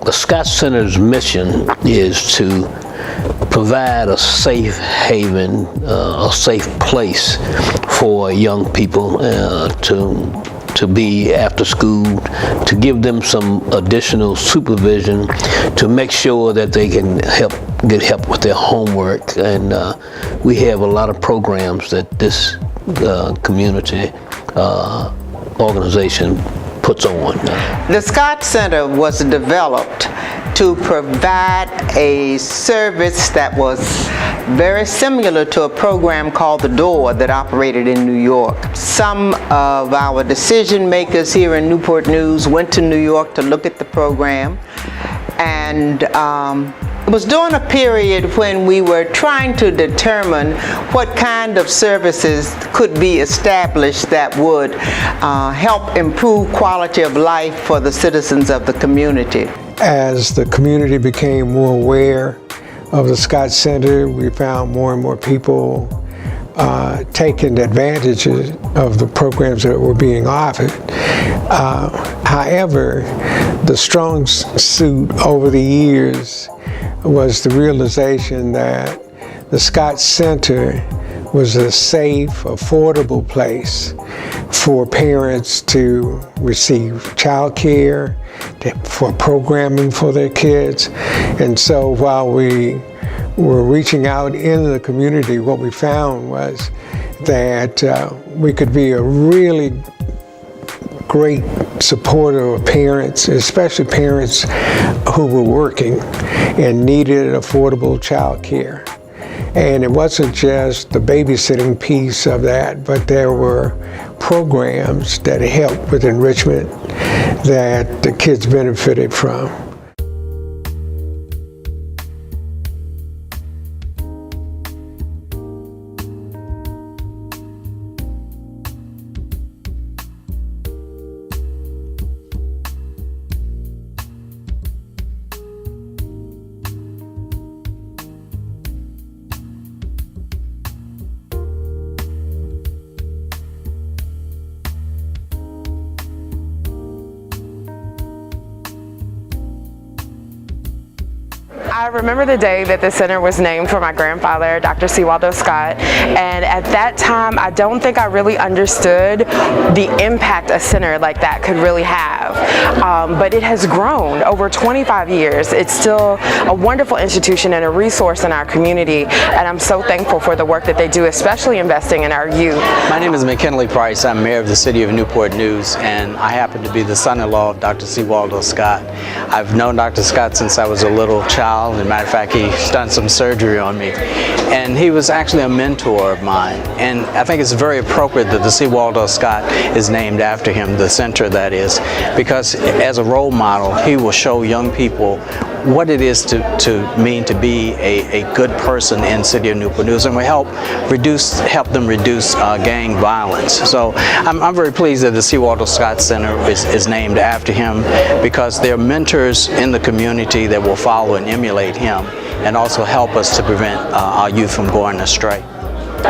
The Scott Center's mission is to provide a safe haven, a safe place for young people to be after school, to give them some additional supervision, to make sure that they can get help with their homework. And we have a lot of programs that this community organization puts on. The Scott Center was developed to provide a service that was very similar to a program called The Door that operated in New York. Some of our decision makers here in Newport News went to New York to look at the program, and it was during a period when we were trying to determine what kind of services could be established that would help improve quality of life for the citizens of the community. As the community became more aware of the Scott Center, we found more and more people taking advantage of the programs that were being offered. However, the strong suit over the years was the realization that the Scott Center was a safe, affordable place for parents to receive child care, for programming for their kids. And so while we were reaching out in the community, what we found was that we could be a really great supporter of parents, especially parents who were working and needed affordable child care. And it wasn't just the babysitting piece of that, but there were programs that helped with enrichment that the kids benefited from. I remember the day that the center was named for my grandfather, Dr. C. Waldo Scott, and at that time I don't think I really understood the impact a center like that could really have. But it has grown over 25 years. It's still a wonderful institution and a resource in our community, and I'm so thankful for the work that they do, especially investing in our youth. My name is McKinley Price. I'm mayor of the city of Newport News, and I happen to be the son-in-law of Dr. C. Waldo Scott. I've known Dr. Scott since I was a little child. As a matter of fact, he's done some surgery on me. And he was actually a mentor of mine. And I think it's very appropriate that the C. Waldo Scott is named after him, the center that is, because as a role model, he will show young people what it is to mean to be a good person in the city of Newport News, and will help them reduce gang violence. So I'm very pleased that the C. Waldo Scott Center is named after him, because there are mentors in the community that will follow and emulate him, and also help us to prevent our youth from going astray.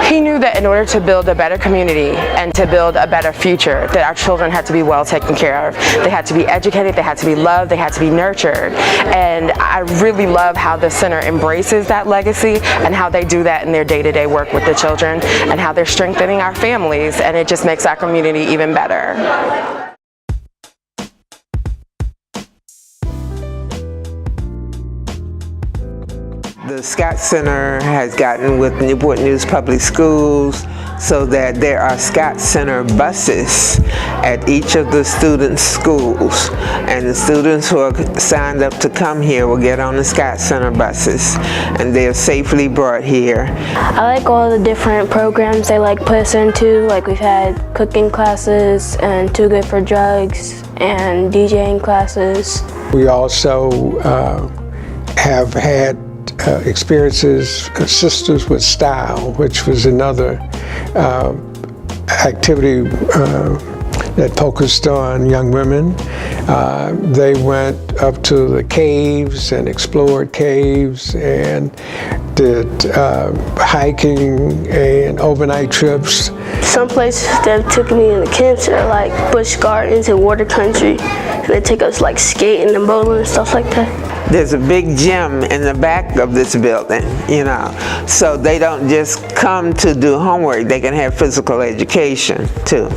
He knew that in order to build a better community and to build a better future, that our children had to be well taken care of. They had to be educated, they had to be loved, they had to be nurtured. And I really love how the center embraces that legacy and how they do that in their day-to-day work with the children, and how they're strengthening our families, and it just makes our community even better. The Scott Center has gotten with Newport News Public Schools so that there are Scott Center buses at each of the students' schools, and the students who are signed up to come here will get on the Scott Center buses, and they are safely brought here. I like all the different programs they put us into. We've had cooking classes and Too Good for Drugs and DJing classes. We also have had experiences, Sisters with Style, which was another activity that focused on young women. They went up to the caves and explored caves and did hiking and overnight trips. Some places that took me in the camps are like bush gardens and water country, and they take us like skating and bowling and stuff like that. There's a big gym in the back of this building, you know, so they don't just come to do homework, they can have physical education too.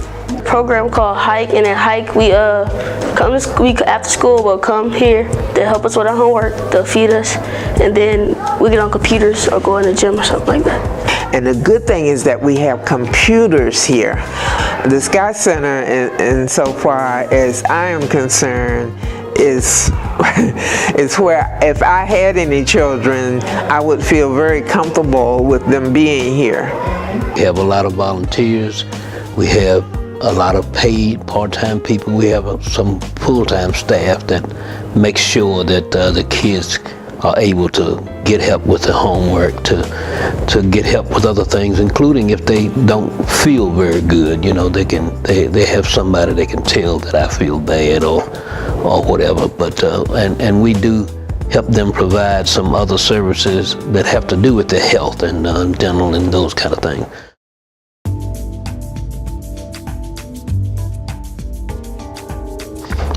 Program called Hike, and at Hike we after school we'll come here to help us with our homework, they'll feed us, and then we get on computers or go in the gym or something like that. And the good thing is that we have computers here. The Scott Center, insofar as I am concerned, is where if I had any children, I would feel very comfortable with them being here. We have a lot of volunteers. We have a lot of paid part-time people. We have some full-time staff that make sure that the kids are able to get help with their homework, to get help with other things, including if they don't feel very good. You know, they have somebody they can tell that I feel bad or whatever. But and we do help them provide some other services that have to do with their health and dental and those kind of things.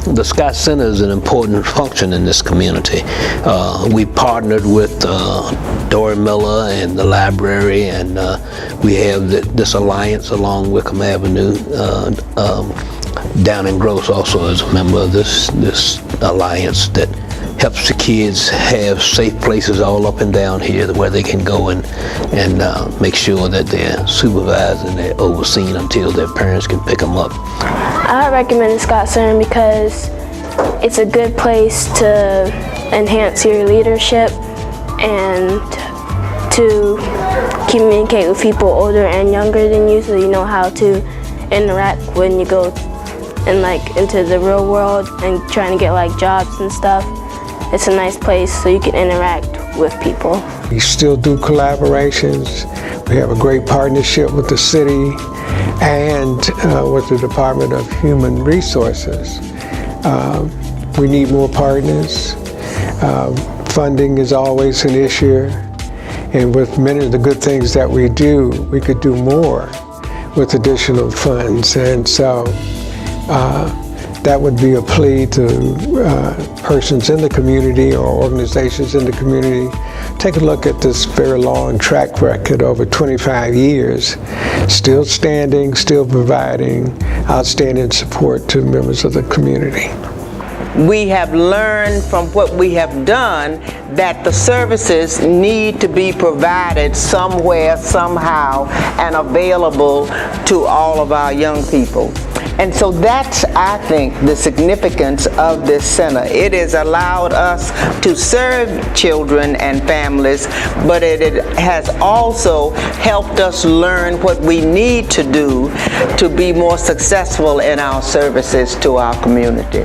The Scott Center is an important function in this community. We partnered with Dory Miller and the library, and we have this alliance along Wickham Avenue. Down in Gross also is a member of this alliance that helps the kids have safe places all up and down here where they can go and make sure that they're supervised and they're overseen until their parents can pick them up. I recommend the Scott Center because it's a good place to enhance your leadership and to communicate with people older and younger than you, so you know how to interact when you go into the real world and trying to get like jobs and stuff. It's a nice place so you can interact with people. We still do collaborations. We have a great partnership with the city and with the Department of Human Resources. We need more partners. Funding is always an issue, and with many of the good things that we do, we could do more with additional funds. And so that would be a plea to persons in the community or organizations in the community. Take a look at this very long track record over 25 years, still standing, still providing outstanding support to members of the community. We have learned from what we have done that the services need to be provided somewhere, somehow, and available to all of our young people. And so that's, I think, the significance of this center. It has allowed us to serve children and families, but it has also helped us learn what we need to do to be more successful in our services to our community.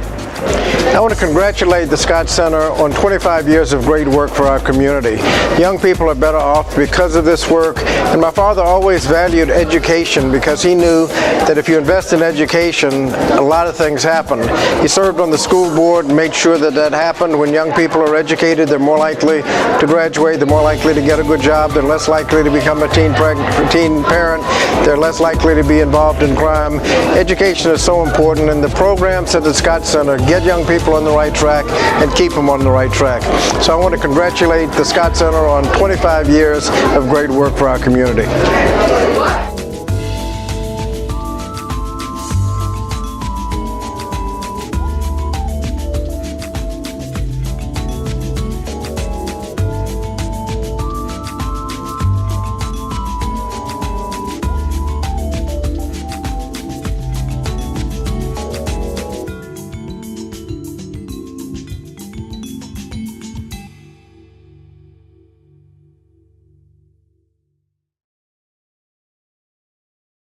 I want to congratulate the Scott Center on 25 years of great work for our community. Young people are better off because of this work, and my father always valued education because he knew that if you invest in education, a lot of things happen. He served on the school board and made sure that that happened. When young people are educated, they're more likely to graduate, they're more likely to get a good job, they're less likely to become a teen parent, they're less likely to be involved in crime. Education is so important, and the programs at the Scott Center get young people on the right track and keep them on the right track. So I want to congratulate the Scott Center on 25 years of great work for our community.